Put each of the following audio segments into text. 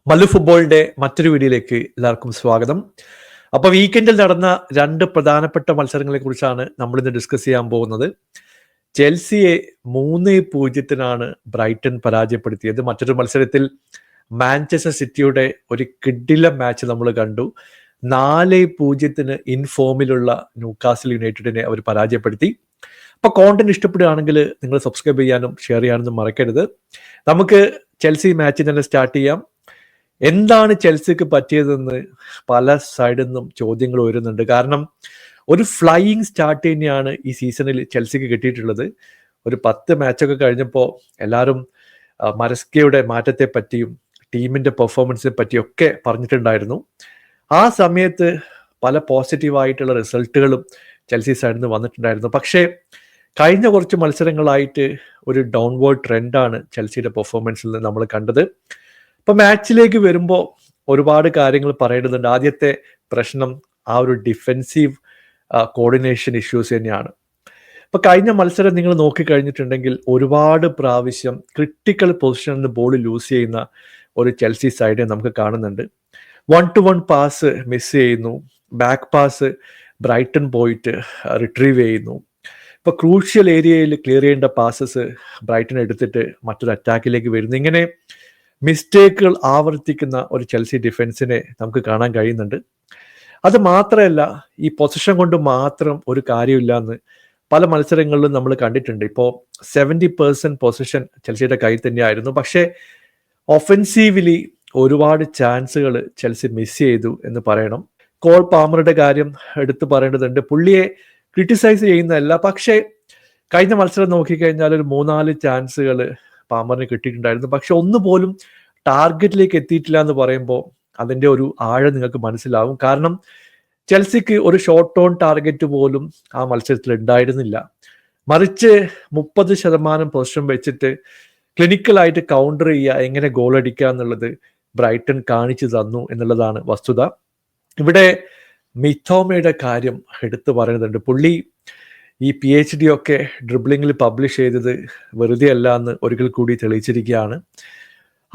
മല്ലു ഫുട്ബോളിന്റെ മറ്റൊരു വീഡിയോയിലേക്ക് എല്ലാവർക്കും സ്വാഗതം. അപ്പോൾ വീക്കെൻഡിൽ നടന്ന രണ്ട് പ്രധാനപ്പെട്ട മത്സരങ്ങളെ കുറിച്ചാണ് നമ്മൾ ഇന്ന് ഡിസ്കസ് ചെയ്യാൻ പോകുന്നത്. ചെൽസിയെ 3-0 ബ്രൈറ്റൺ പരാജയപ്പെടുത്തിയത്. മറ്റൊരു മത്സരത്തിൽ മാഞ്ചസ്റ്റർ സിറ്റിയുടെ ഒരു കിഡിലൻ മാച്ച് നമ്മൾ കണ്ടു. 4-0 ഇൻഫോമിലുള്ള ന്യൂകാസിൽ യുണൈറ്റഡിനെ അവർ പരാജയപ്പെടുത്തി. അപ്പോൾ കോണ്ടന്റ് ഇഷ്ടപ്പെടുകയാണെങ്കിൽ നിങ്ങൾ സബ്സ്ക്രൈബ് ചെയ്യാനും ഷെയർ ചെയ്യാനൊന്നും മറക്കരുത്. നമുക്ക് ചെൽസി മാച്ചിൽ തന്നെ സ്റ്റാർട്ട് ചെയ്യാം. എന്താണ് ചെൽസിക്ക് പറ്റിയതെന്ന് പല സൈഡിൽ നിന്നും ചോദ്യങ്ങൾ വരുന്നുണ്ട്. കാരണം ഒരു ഫ്ലൈയിങ് സ്റ്റാർട്ട് തന്നെയാണ് ഈ സീസണിൽ ചെൽസിക്ക് കിട്ടിയിട്ടുള്ളത്. ഒരു 10 മാച്ചൊക്കെ കഴിഞ്ഞപ്പോൾ എല്ലാവരും മരസ്കയുടെ മാറ്റത്തെ പറ്റിയും ടീമിന്റെ പെർഫോമൻസിനെ പറ്റിയൊക്കെ പറഞ്ഞിട്ടുണ്ടായിരുന്നു. ആ സമയത്ത് പല പോസിറ്റീവായിട്ടുള്ള റിസൾട്ടുകളും ചെൽസി സൈഡിൽ നിന്ന് വന്നിട്ടുണ്ടായിരുന്നു. പക്ഷേ കഴിഞ്ഞ കുറച്ച് മത്സരങ്ങളായിട്ട് ഒരു ഡൗൺവേർഡ് ട്രെൻഡാണ് ചെൽസിയുടെ പെർഫോമൻസിൽ നിന്ന് നമ്മൾ കണ്ടത്. ഇപ്പൊ മാച്ചിലേക്ക് വരുമ്പോൾ ഒരുപാട് കാര്യങ്ങൾ പറയേണ്ടതുണ്ട്. ആദ്യത്തെ പ്രശ്നം ആ ഒരു ഡിഫെൻസീവ് കോർഡിനേഷൻ ഇഷ്യൂസ് തന്നെയാണ്. ഇപ്പൊ കഴിഞ്ഞ മത്സരം നിങ്ങൾ നോക്കിക്കഴിഞ്ഞിട്ടുണ്ടെങ്കിൽ ഒരുപാട് പ്രാവശ്യം ക്രിട്ടിക്കൽ പൊസിഷനിൽ നിന്ന് ബോൾ ലൂസ് ചെയ്യുന്ന ഒരു ചെൽസി സൈഡ് നമുക്ക് കാണുന്നുണ്ട്. 1-to-1 പാസ് മിസ് ചെയ്യുന്നു, ബാക്ക് പാസ് ബ്രൈറ്റൺ പോയിട്ട് റിട്രീവ് ചെയ്യുന്നു. ഇപ്പൊ ക്രൂഷ്യൽ ഏരിയയിൽ ക്ലിയർ ചെയ്യേണ്ട പാസസ് ബ്രൈറ്റൺ എടുത്തിട്ട് മറ്റൊരു അറ്റാക്കിലേക്ക് വരുന്നു. ഇങ്ങനെ മിസ്റ്റേക്കുകൾ ആവർത്തിക്കുന്ന ഒരു ചെൽസി ഡിഫൻസിനെ നമുക്ക് കാണാൻ കഴിയുന്നുണ്ട്. അത് മാത്രമല്ല, ഈ പൊസിഷൻ കൊണ്ട് മാത്രം ഒരു കാര്യമില്ല എന്ന് പല മത്സരങ്ങളിലും നമ്മൾ കണ്ടിട്ടുണ്ട്. ഇപ്പോൾ 70% പൊസിഷൻ ചെൽസിയുടെ കയ്യിൽ തന്നെയായിരുന്നു. പക്ഷേ ഒഫൻസീവ്ലി ഒരുപാട് ചാൻസുകൾ ചെൽസി മിസ് ചെയ്തു എന്ന് പറയണം. കോൾ പാമറുടെ കാര്യം എടുത്തു പറയേണ്ടതുണ്ട്. പുള്ളിയെ ക്രിട്ടിസൈസ് ചെയ്യുന്നതല്ല, പക്ഷേ കഴിഞ്ഞ മത്സരം നോക്കിക്കഴിഞ്ഞാൽ ഒരു 3-4 ചാൻസുകൾ പാമറിന് കിട്ടിയിട്ടുണ്ടായിരുന്നു. പക്ഷെ ഒന്നുപോലും ടാർഗറ്റിലേക്ക് എത്തിയിട്ടില്ല എന്ന് പറയുമ്പോൾ അതിൻ്റെ ഒരു ആഴം നിങ്ങൾക്ക് മനസ്സിലാവും. കാരണം ചെൽസിക്ക് ഒരു ഷോർട്ട് ഓൺ ടാർഗറ്റ് പോലും ആ മത്സരത്തിൽ ഉണ്ടായിരുന്നില്ല. മറിച്ച് 30% പൊസിഷൻ വെച്ചിട്ട് ക്ലിനിക്കലായിട്ട് കൗണ്ടർ ചെയ്യുക, എങ്ങനെ ഗോൾ അടിക്കുക എന്നുള്ളത് ബ്രൈറ്റൺ കാണിച്ചു തന്നു എന്നുള്ളതാണ് വസ്തുത. ഇവിടെ മിത്തോമയുടെ കാര്യം എടുത്തു പറയുന്നുണ്ട്. പുള്ളി ഈ PhD ഒക്കെ ഡ്രിബ്ലിങ്ങിൽ പബ്ലിഷ് ചെയ്തത് വെറുതെ അല്ല എന്ന് ഒരിക്കൽ കൂടി തെളിയിച്ചിരിക്കുകയാണ്.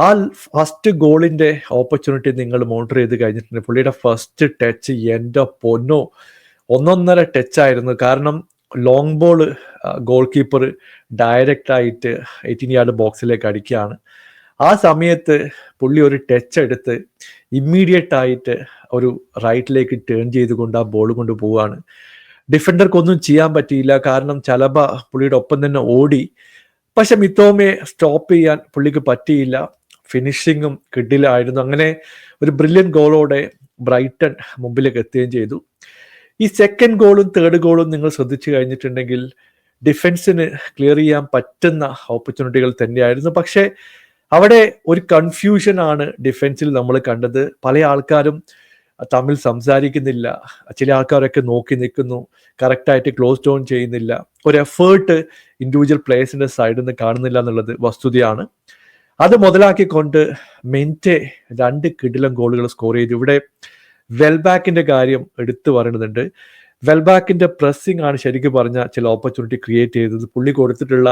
ആ ഫസ്റ്റ് ഗോളിന്റെ ഓപ്പർച്യൂണിറ്റി നിങ്ങൾ മോണിറ്റർ ചെയ്ത് കഴിഞ്ഞിട്ടുണ്ട്. പുള്ളിയുടെ ഫസ്റ്റ് ടച്ച് എൻ്റെ പൊന്നോ, 1.5 ടച്ചായിരുന്നു. കാരണം long ball goal keeper direct ആയിട്ട് 18 യാർഡ് ബോക്സിലേക്ക് അടിക്കുകയാണ്. ആ സമയത്ത് പുള്ളി ഒരു ടച്ച് എടുത്ത് ഇമ്മീഡിയറ്റ് ആയിട്ട് ഒരു റൈറ്റിലേക്ക് ടേൺ ചെയ്തുകൊണ്ട് ആ ബോൾ കൊണ്ട് പോവുകയാണ്. ഡിഫൻഡർക്കൊന്നും ചെയ്യാൻ പറ്റിയില്ല. കാരണം ചലബ പുള്ളിയുടെ ഒപ്പം തന്നെ ഓടി. പക്ഷെ മിത്തോമയെ സ്റ്റോപ്പ് ചെയ്യാൻ പുള്ളിക്ക് പറ്റിയില്ല. ഫിനിഷിങ്ങും കിഡിലായിരുന്നു. അങ്ങനെ ഒരു ബ്രില്യൻ ഗോളോടെ ബ്രൈറ്റൺ മുമ്പിലേക്ക് എത്തുകയും ചെയ്തു. ഈ സെക്കൻഡ് ഗോളും തേർഡ് ഗോളും നിങ്ങൾ ശ്രദ്ധിച്ചു കഴിഞ്ഞിട്ടുണ്ടെങ്കിൽ ഡിഫൻസിന് ക്ലിയർ ചെയ്യാൻ പറ്റുന്ന ഓപ്പർച്യൂണിറ്റികൾ തന്നെയായിരുന്നു. പക്ഷേ അവിടെ ഒരു കൺഫ്യൂഷൻ ആണ് ഡിഫൻസിൽ നമ്മൾ കണ്ടത്. പല ആൾക്കാരും തമ്മിൽ സംസാരിക്കുന്നില്ല, ചില ആൾക്കാരൊക്കെ നോക്കി നിൽക്കുന്നു, കറക്റ്റായിട്ട് ക്ലോസ് ഡൗൺ ചെയ്യുന്നില്ല, ഒരു എഫേർട്ട് ഇൻഡിവിജ്വൽ പ്ലേയേഴ്സിന്റെ സൈഡിൽ നിന്ന് കാണുന്നില്ല എന്നുള്ളത് വസ്തുതയാണ്. അത് മുതലാക്കിക്കൊണ്ട് മെൻറ്റെ 2 കിടിലൻ ഗോളുകൾ സ്കോർ ചെയ്തു. ഇവിടെ വെൽബാക്കിന്റെ കാര്യം എടുത്തു പറയുന്നുണ്ട്. വെൽബാക്കിന്റെ പ്രസ്സിംഗ് ആണ് ശരിക്കും പറഞ്ഞാൽ ചില ഓപ്പർച്യൂണിറ്റി ക്രിയേറ്റ് ചെയ്തത്. പുള്ളി കൊടുത്തിട്ടുള്ള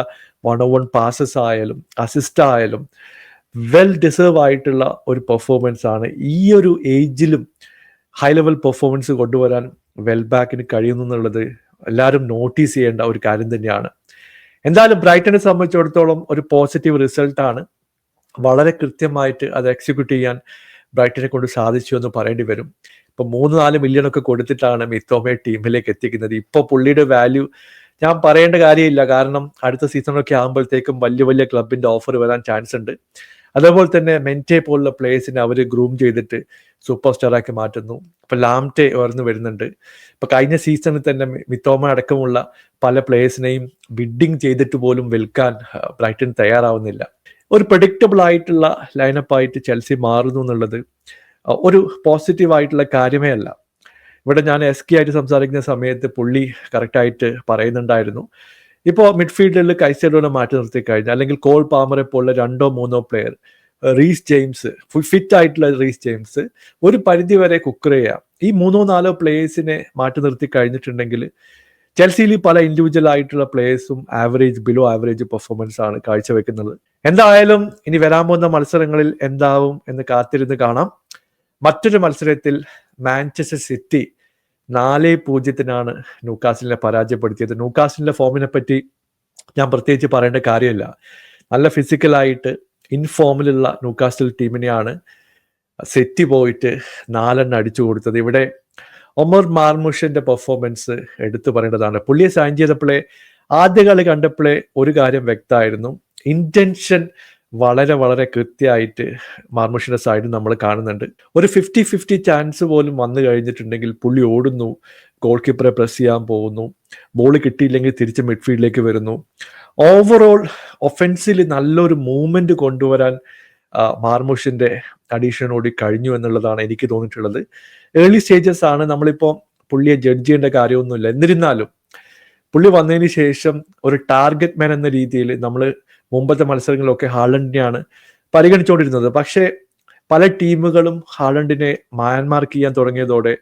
1-on-1 പാസസ് ആയാലും അസിസ്റ്റ് ആയാലും വെൽ ഡിസേർവ് ആയിട്ടുള്ള ഒരു പെർഫോമൻസ് ആണ്. ഈ ഒരു ഏജിലും ഹൈ ലെവൽ പെർഫോമൻസ് കൊണ്ടുവരാൻ വെൽബാക്കിന് കഴിയുന്നു എന്നുള്ളത് എല്ലാവരും നോട്ടീസ് ചെയ്യേണ്ട ഒരു കാര്യം തന്നെയാണ്. എന്തായാലും ബ്രൈറ്റനെ സംബന്ധിച്ചിടത്തോളം ഒരു പോസിറ്റീവ് റിസൾട്ടാണ്. വളരെ കൃത്യമായിട്ട് അത് എക്സിക്യൂട്ട് ചെയ്യാൻ ബ്രൈറ്റനെ കൊണ്ട് സാധിച്ചു എന്ന് പറയേണ്ടി വരും. ഇപ്പൊ 3-4 മില്യൺ ഒക്കെ കൊടുത്തിട്ടാണ് മിത്തോമയെ ടീമിലേക്ക് എത്തിക്കുന്നത്. ഇപ്പൊ പുള്ളിയുടെ വാല്യൂ ഞാൻ പറയേണ്ട കാര്യമില്ല. കാരണം അടുത്ത സീസണൊക്കെ ആകുമ്പോഴത്തേക്കും വലിയ വലിയ ക്ലബിന്റെ ഓഫർ വരാൻ ചാൻസ് ഉണ്ട്. അതേപോലെ തന്നെ മെൻറ്റെ പോലുള്ള പ്ലേയേഴ്സിനെ അവർ ഗ്രൂം ചെയ്തിട്ട് സൂപ്പർ സ്റ്റാറാക്കി മാറ്റുന്നു. ഇപ്പൊ ലാംറ്റെ ഉയർന്നു വരുന്നുണ്ട്. ഇപ്പൊ കഴിഞ്ഞ സീസണിൽ തന്നെ മിത്തോമ അടക്കമുള്ള പല പ്ലേയേഴ്സിനെയും ബിഡിങ് ചെയ്തിട്ട് പോലും വിൽക്കാൻ ബ്രൈറ്റൺ തയ്യാറാവുന്നില്ല. ഒരു പ്രഡിക്റ്റബിൾ ആയിട്ടുള്ള ലൈനപ്പായിട്ട് ചെൽസി മാറുന്നു എന്നുള്ളത് ഒരു പോസിറ്റീവ് ആയിട്ടുള്ള കാര്യമേ അല്ല. ഇവിടെ ഞാൻ SK ആയിട്ട് സംസാരിക്കുന്ന സമയത്ത് പുള്ളി കറക്റ്റായിട്ട് പറയുന്നുണ്ടായിരുന്നു, ഇപ്പോൾ മിഡ്ഫീൽഡിൽ കൈസഡോനെ മാറ്റി നിർത്തി കഴിഞ്ഞാൽ, അല്ലെങ്കിൽ കോൾ പാമറെ പോലുള്ള 2-3 പ്ലെയർ, റീസ് ജെയിംസ്, ഫിറ്റ് ആയിട്ടുള്ള റീസ് ജെയിംസ് ഒരു പരിധി വരെ കുക്കർ ചെയ്യാം. ഈ 3-4 പ്ലേയേഴ്സിനെ മാറ്റി നിർത്തി കഴിഞ്ഞിട്ടുണ്ടെങ്കിൽ ചെൽസിയിൽ പല ഇൻഡിവിജ്വൽ ആയിട്ടുള്ള പ്ലേയേഴ്സും ആവറേജ് ബിലോ ആവറേജ് പെർഫോമൻസ് ആണ് കാഴ്ചവെക്കുന്നത്. എന്തായാലും ഇനി വരാൻ പോകുന്ന മത്സരങ്ങളിൽ എന്താവും എന്ന് കാത്തിരുന്ന് കാണാം. മറ്റൊരു മത്സരത്തിൽ മാഞ്ചസ്റ്റർ സിറ്റി 4-0 ന്യൂകാസിലിനെ പരാജയപ്പെടുത്തിയത്. ന്യൂകാസിലിന്റെ ഫോമിനെ പറ്റി ഞാൻ പ്രത്യേകിച്ച് പറയേണ്ട കാര്യമില്ല. നല്ല ഫിസിക്കലായിട്ട് ഇൻഫോമിലുള്ള ന്യൂകാസിൽ ടീമിനെയാണ് സിറ്റി പോയിട്ട് 4 അടിച്ചു കൊടുത്തത്. ഇവിടെ ഒമർ മാർമുഷിന്റെ പെർഫോമൻസ് എടുത്തു പറയേണ്ടതാണ്. പുള്ളിയെ സൈൻ ചെയ്തപ്പോഴേ ആദ്യ കളി കണ്ടപ്പോഴേ ഒരു കാര്യം വ്യക്തമായിരുന്നു. ഇന്റൻഷൻ വളരെ വളരെ കൃത്യമായിട്ട് മാർമുഷിന്റെ സൈഡിൽ നമ്മൾ കാണുന്നുണ്ട്. ഒരു 50-50 ചാൻസ് പോലും വന്നു കഴിഞ്ഞിട്ടുണ്ടെങ്കിൽ പുള്ളി ഓടുന്നു, ഗോൾ കീപ്പറെ പ്രസ് ചെയ്യാൻ പോകുന്നു, ബോൾ കിട്ടിയില്ലെങ്കിൽ തിരിച്ച് മിഡ്ഫീൽഡിലേക്ക് വരുന്നു. ഓവറോൾ ഒഫൻസിൽ നല്ലൊരു മൂവ്മെന്റ് കൊണ്ടുവരാൻ മാർമുഷിന്റെ അഡീഷനോട് കഴിഞ്ഞു എന്നുള്ളതാണ് എനിക്ക് തോന്നിയിട്ടുള്ളത്. ഏർലി സ്റ്റേജസ് ആണ്, നമ്മളിപ്പോൾ പുള്ളിയെ ജഡ്ജ് ചെയ്യേണ്ട കാര്യമൊന്നുമില്ല. എന്നിരുന്നാലും പുള്ളി വന്നതിന് ശേഷം ഒരു ടാർഗറ്റ് മാൻ എന്ന രീതിയിൽ നമ്മൾ മുമ്പത്തെ മത്സരങ്ങളിലൊക്കെ ഹാലണ്ടിനെയാണ് പരിഗണിച്ചുകൊണ്ടിരുന്നത്. പക്ഷേ പല ടീമുകളും ഹാലണ്ടിനെ മാൻമാർക്ക് ചെയ്യാൻ തുടങ്ങിയതോടെ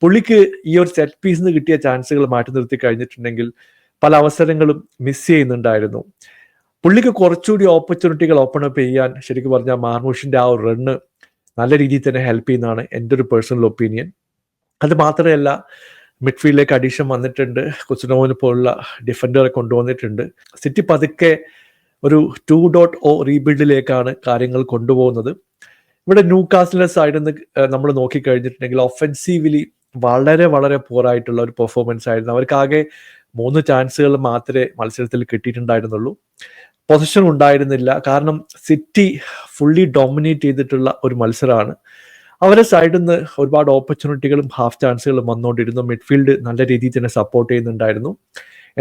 പുള്ളിക്ക് ഈ ഒരു സെറ്റ് പീസിന് കിട്ടിയ ചാൻസുകൾ മാറ്റി നിർത്തി കഴിഞ്ഞിട്ടുണ്ടെങ്കിൽ പല അവസരങ്ങളും മിസ് ചെയ്യുന്നുണ്ടായിരുന്നു. പുള്ളിക്ക് കുറച്ചുകൂടി ഓപ്പർച്യൂണിറ്റികൾ ഓപ്പൺ അപ്പ് ചെയ്യാൻ ശരിക്കും പറഞ്ഞാൽ മാർമുഷിന്റെ ആ ഒരു റണ്ണ് നല്ല രീതിയിൽ തന്നെ ഹെൽപ്പ് ചെയ്യുന്നതാണ് എൻ്റെ ഒരു പേഴ്സണൽ ഒപ്പീനിയൻ. അത് മാത്രമല്ല, മിഡ്ഫീൽഡിലേക്ക് അഡീഷൻ വന്നിട്ടുണ്ട്. കുസ്നോവിനെ പോലുള്ള ഡിഫൻഡറെ കൊണ്ടുവന്നിട്ടുണ്ട്. സിറ്റി പതുക്കെ ഒരു 2.0 റീബിൽഡിലേക്കാണ് കാര്യങ്ങൾ കൊണ്ടുപോകുന്നത്. ഇവിടെ ന്യൂകാസിലിന്റെ സൈഡിൽ നിന്ന് നമ്മൾ നോക്കിക്കഴിഞ്ഞിട്ടുണ്ടെങ്കിൽ ഒഫൻസീവ്ലി വളരെ വളരെ പോറായിട്ടുള്ള ഒരു പെർഫോമൻസ് ആയിരുന്നു. അവർക്കാകെ 3 ചാൻസുകൾ മാത്രമേ മത്സരത്തിൽ കിട്ടിയിട്ടുണ്ടായിരുന്നുള്ളൂ. പൊസിഷൻ ഉണ്ടായിരുന്നില്ല. കാരണം സിറ്റി ഫുള്ളി ഡോമിനേറ്റ് ചെയ്തിട്ടുള്ള ഒരു മത്സരമാണ്. അവരെ സൈഡിൽ നിന്ന് ഒരുപാട് ഓപ്പർച്യൂണിറ്റികളും ഹാഫ് ചാൻസുകളും വന്നുകൊണ്ടിരുന്നു. മിഡ്ഫീൽഡ് നല്ല രീതിയിൽ തന്നെ സപ്പോർട്ട് ചെയ്യുന്നുണ്ടായിരുന്നു.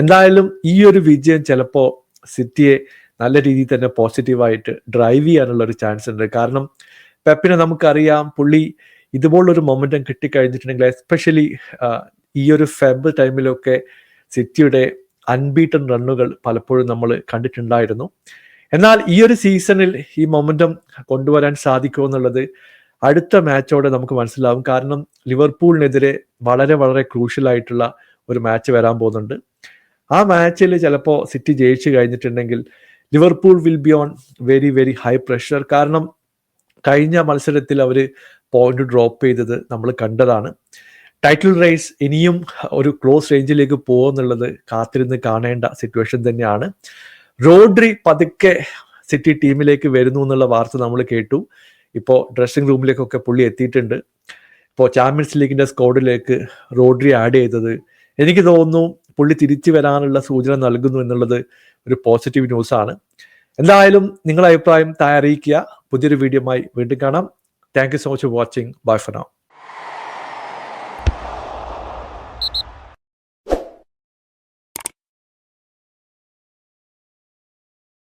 എന്തായാലും ഈ ഒരു വിജയം ചിലപ്പോൾ സിറ്റിയെ നല്ല രീതിയിൽ തന്നെ പോസിറ്റീവായിട്ട് ഡ്രൈവ് ചെയ്യാനുള്ള ഒരു ചാൻസ് ഉണ്ട്. കാരണം പെപ്പിനെ നമുക്കറിയാം, പുള്ളി ഇതുപോലൊരു മൊമെന്റം കിട്ടിക്കഴിഞ്ഞിട്ടുണ്ടെങ്കിൽ എസ്പെഷ്യലി ഈ ഒരു ഫെബ് ടൈമിലൊക്കെ സിറ്റിയുടെ അൺബീറ്റൺ റണ്ണുകൾ പലപ്പോഴും നമ്മൾ കണ്ടിട്ടുണ്ടായിരുന്നു. എന്നാൽ ഈ ഒരു സീസണിൽ ഈ മൊമെന്റം കൊണ്ടുവരാൻ സാധിക്കുമോ എന്നുള്ളത് അടുത്ത മാച്ചോടെ നമുക്ക് മനസ്സിലാവും. കാരണം ലിവർപൂളിനെതിരെ വളരെ വളരെ ക്രൂഷ്യൽ ആയിട്ടുള്ള ഒരു മാച്ച് വരാൻ പോകുന്നുണ്ട്. ആ മാച്ചിൽ ചിലപ്പോൾ സിറ്റി ജയിച്ചു കഴിഞ്ഞിട്ടുണ്ടെങ്കിൽ Liverpool will be on very very high pressure. കാരണം കഴിഞ്ഞ മത്സരത്തിൽ അവർ പോയിന്റ് ഡ്രോപ്പ് ചെയ്തത് നമ്മൾ കണ്ടതാണ്. ടൈറ്റിൽ റേസ് ഇനിയും ഒരു ക്ലോസ് റേഞ്ചിലേക്ക് പോകുമെന്നുള്ളത് കാത്തിരുന്ന് കാണേണ്ട സിറ്റുവേഷൻ തന്നെയാണ്. റോഡ്രി പതുക്കെ സിറ്റി ടീമിലേക്ക് വരുന്നു എന്നുള്ള വാർത്ത നമ്മൾ കേട്ടു. ഇപ്പോൾ ഡ്രസ്സിംഗ് റൂമിലേക്കൊക്കെ പുള്ളി എത്തിയിട്ടുണ്ട്. ഇപ്പോൾ ചാമ്പ്യൻസ് ലീഗിന്റെ സ്ക്വാഡിലേക്ക് റോഡ്രി ആഡ് ചെയ്തത് എനിക്ക് തോന്നുന്നു പുള്ളി തിരിച്ചു വരാനുള്ള സൂചന നൽകുന്നു എന്നുള്ളത് ഒരു പോസിറ്റീവ് ന്യൂസ് ആണ്. എന്തായാലും നിങ്ങളുടെ അഭിപ്രായം താഴെ അറിയിക്കുക. പുതിയൊരു വീഡിയോയുമായി വീണ്ടും കാണാം. Thank you so much for watching. Bye for now.